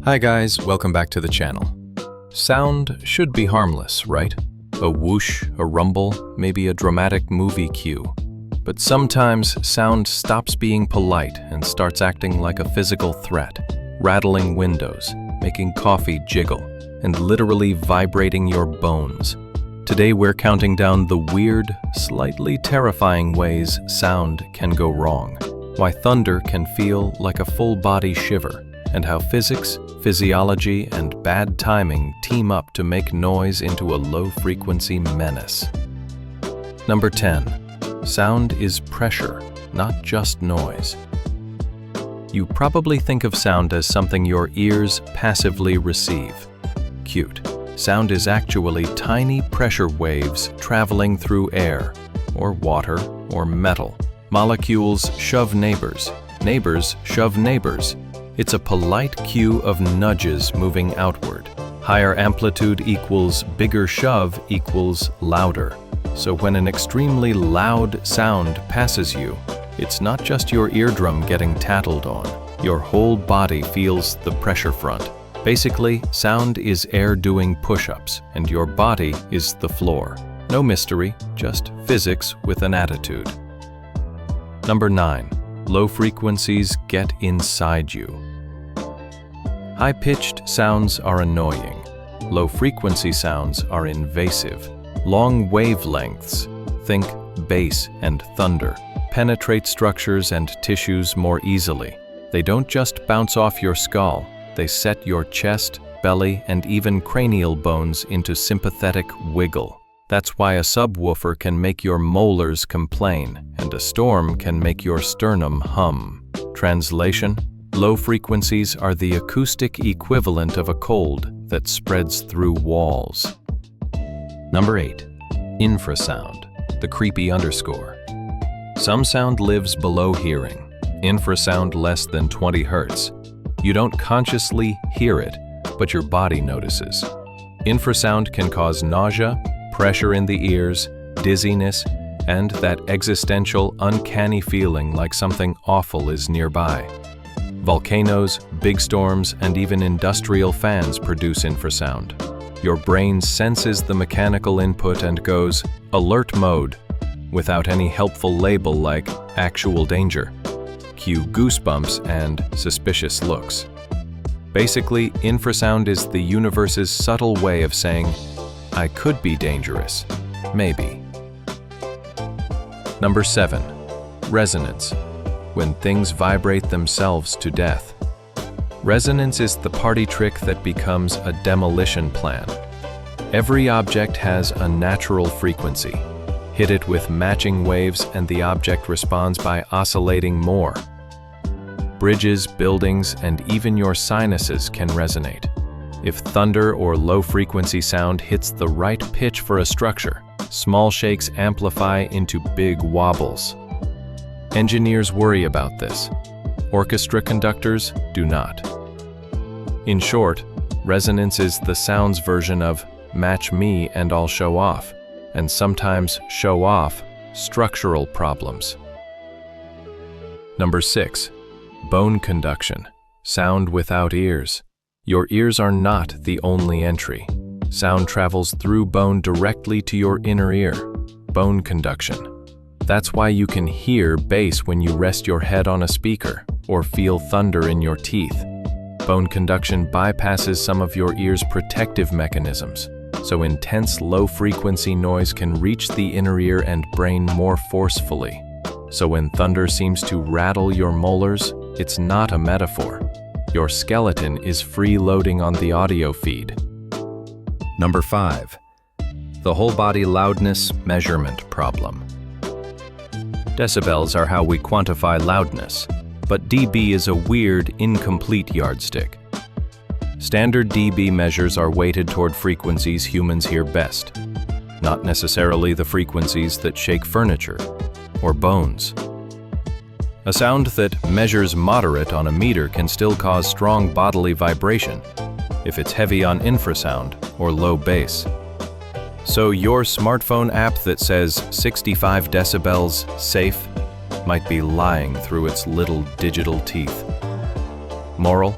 Hi guys, welcome back to the channel. Sound should be harmless, right? A whoosh, a rumble, maybe a dramatic movie cue. But sometimes sound stops being polite and starts acting like a physical threat, rattling windows, making coffee jiggle, and literally vibrating your bones. Today we're counting down the weird, slightly terrifying ways sound can go wrong, why thunder can feel like a full-body shiver, and how physics, physiology, and bad timing team up to make noise into a low-frequency menace. Number 10. Sound is pressure, not just noise. You probably think of sound as something your ears passively receive. Cute. Sound is actually tiny pressure waves traveling through air, or water, or metal. Molecules shove neighbors. Neighbors shove neighbors. It's a polite cue of nudges moving outward. Higher amplitude equals bigger shove equals louder. So when an extremely loud sound passes you, it's not just your eardrum getting tattled on. Your whole body feels the pressure front. Basically, sound is air doing push-ups, and your body is the floor. No mystery, just physics with an attitude. Number 9. Low frequencies get inside you. High-pitched sounds are annoying. Low-frequency sounds are invasive. Long wavelengths, think bass and thunder, penetrate structures and tissues more easily. They don't just bounce off your skull, they set your chest, belly, and even cranial bones into sympathetic wiggle. That's why a subwoofer can make your molars complain, and a storm can make your sternum hum. Translation: low frequencies are the acoustic equivalent of a cold that spreads through walls. Number 8. Infrasound, the creepy underscore. Some sound lives below hearing. Infrasound less than 20 Hz. You don't consciously hear it, but your body notices. Infrasound can cause nausea, pressure in the ears, dizziness, and that existential, uncanny feeling like something awful is nearby. Volcanoes, big storms, and even industrial fans produce infrasound. Your brain senses the mechanical input and goes alert mode without any helpful label like actual danger. Cue goosebumps and suspicious looks. Basically, infrasound is the universe's subtle way of saying, I could be dangerous, maybe. Number 7. Resonance, when things vibrate themselves to death. Resonance is the party trick that becomes a demolition plan. Every object has a natural frequency. Hit it with matching waves and the object responds by oscillating more. Bridges, buildings, and even your sinuses can resonate. If thunder or low-frequency sound hits the right pitch for a structure, small shakes amplify into big wobbles. Engineers worry about this. Orchestra conductors do not. In short, resonance is the sound's version of match me and I'll show off, and sometimes show off structural problems. Number 6. Bone conduction, sound without ears. Your ears are not the only entry. Sound travels through bone directly to your inner ear. Bone conduction. That's why you can hear bass when you rest your head on a speaker, or feel thunder in your teeth. Bone conduction bypasses some of your ear's protective mechanisms, so intense low-frequency noise can reach the inner ear and brain more forcefully. So when thunder seems to rattle your molars, it's not a metaphor. Your skeleton is freeloading on the audio feed. Number 5. The whole body loudness measurement problem. Decibels are how we quantify loudness, but dB is a weird, incomplete yardstick. Standard dB measures are weighted toward frequencies humans hear best, not necessarily the frequencies that shake furniture or bones. A sound that measures moderate on a meter can still cause strong bodily vibration if it's heavy on infrasound or low bass. So your smartphone app that says 65 decibels safe might be lying through its little digital teeth. Moral: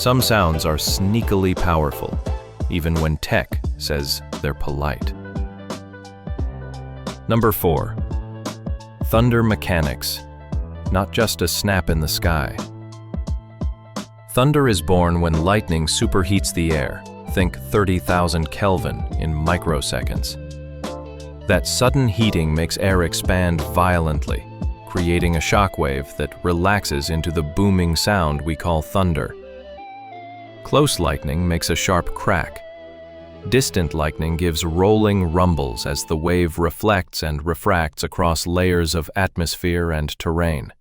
Some sounds are sneakily powerful, even when tech says they're polite. Number 4. Thunder mechanics, not just a snap in the sky. Thunder is born when lightning superheats the air, think 30,000 Kelvin in microseconds. That sudden heating makes air expand violently, creating a shockwave that relaxes into the booming sound we call thunder. Close lightning makes a sharp crack. Distant lightning gives rolling rumbles as the wave reflects and refracts across layers of atmosphere and terrain.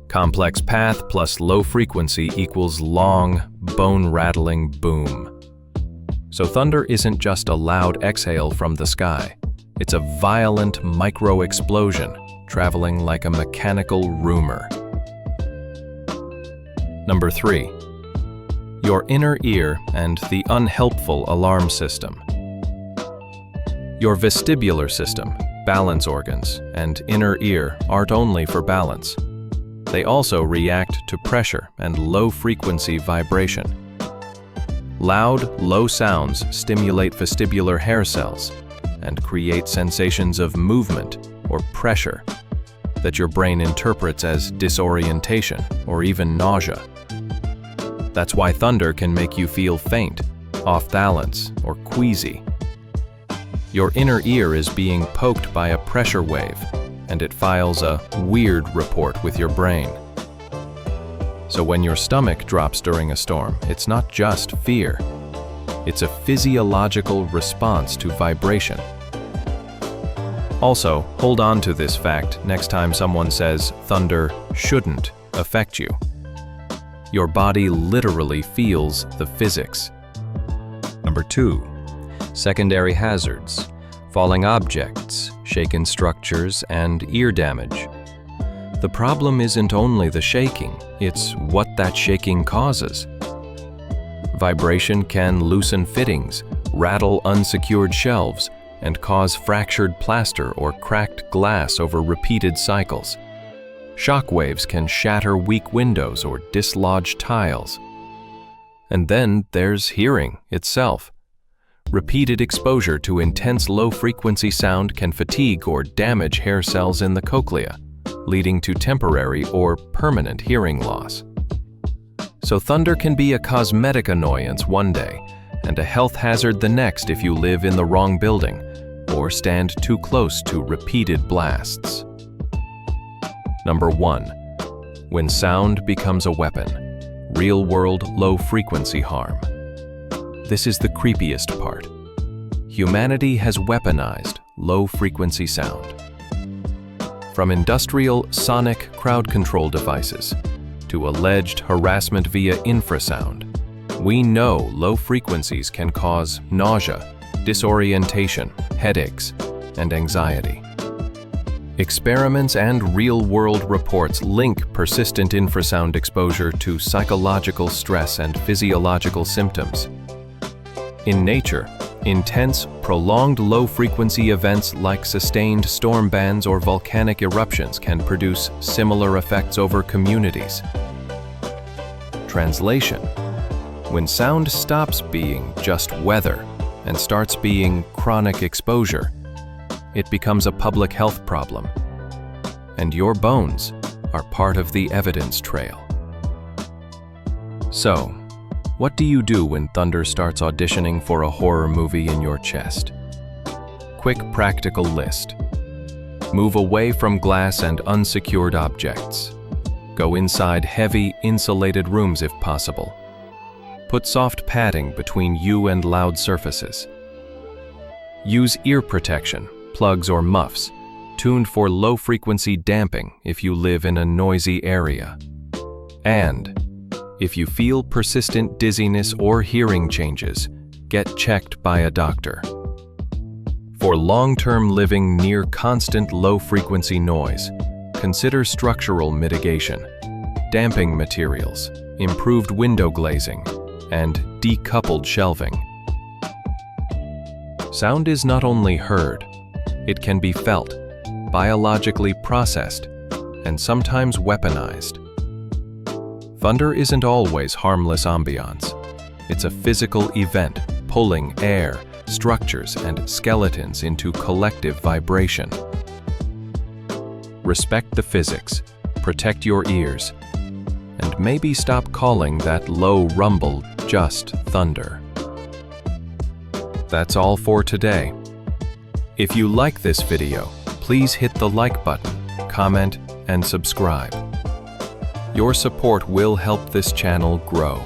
Complex path plus low frequency equals long, bone-rattling boom. So thunder isn't just a loud exhale from the sky. It's a violent micro-explosion, traveling like a mechanical rumor. Number 3. Your inner ear and the unhelpful alarm system. Your vestibular system, balance organs, and inner ear aren't only for balance. They also react to pressure and low-frequency vibration. Loud, low sounds stimulate vestibular hair cells and create sensations of movement or pressure that your brain interprets as disorientation or even nausea. That's why thunder can make you feel faint, off balance, or queasy. Your inner ear is being poked by a pressure wave, and it files a weird report with your brain. So when your stomach drops during a storm, it's not just fear. It's a physiological response to vibration. Also, hold on to this fact next time someone says thunder shouldn't affect you. Your body literally feels the physics. Number 2. Secondary hazards, falling objects, shaken structures, and ear damage. The problem isn't only the shaking, it's what that shaking causes. Vibration can loosen fittings, rattle unsecured shelves, and cause fractured plaster or cracked glass over repeated cycles. Shock waves can shatter weak windows or dislodge tiles. And then there's hearing itself. Repeated exposure to intense low-frequency sound can fatigue or damage hair cells in the cochlea, leading to temporary or permanent hearing loss. So thunder can be a cosmetic annoyance one day and a health hazard the next if you live in the wrong building or stand too close to repeated blasts. Number 1. When sound becomes a weapon, real-world low-frequency harm. This is the creepiest part. Humanity has weaponized low-frequency sound. From industrial sonic crowd control devices to alleged harassment via infrasound, we know low frequencies can cause nausea, disorientation, headaches, and anxiety. Experiments and real-world reports link persistent infrasound exposure to psychological stress and physiological symptoms. In nature, intense, prolonged low-frequency events like sustained storm bands or volcanic eruptions can produce similar effects over communities. Translation: when sound stops being just weather and starts being chronic exposure, it becomes a public health problem, and your bones are part of the evidence trail. So, what do you do when thunder starts auditioning for a horror movie in your chest? Quick practical list. Move away from glass and unsecured objects. Go inside heavy, insulated rooms if possible. Put soft padding between you and loud surfaces. Use ear protection, plugs or muffs, tuned for low-frequency damping if you live in a noisy area. And if you feel persistent dizziness or hearing changes, get checked by a doctor. For long-term living near constant low-frequency noise, consider structural mitigation, damping materials, improved window glazing, and decoupled shelving. Sound is not only heard, it can be felt, biologically processed, and sometimes weaponized. Thunder isn't always harmless ambiance. It's a physical event, pulling air, structures, and skeletons into collective vibration. Respect the physics, protect your ears, and maybe stop calling that low rumble just thunder. That's all for today. If you like this video, please hit the like button, comment, and subscribe. Your support will help this channel grow.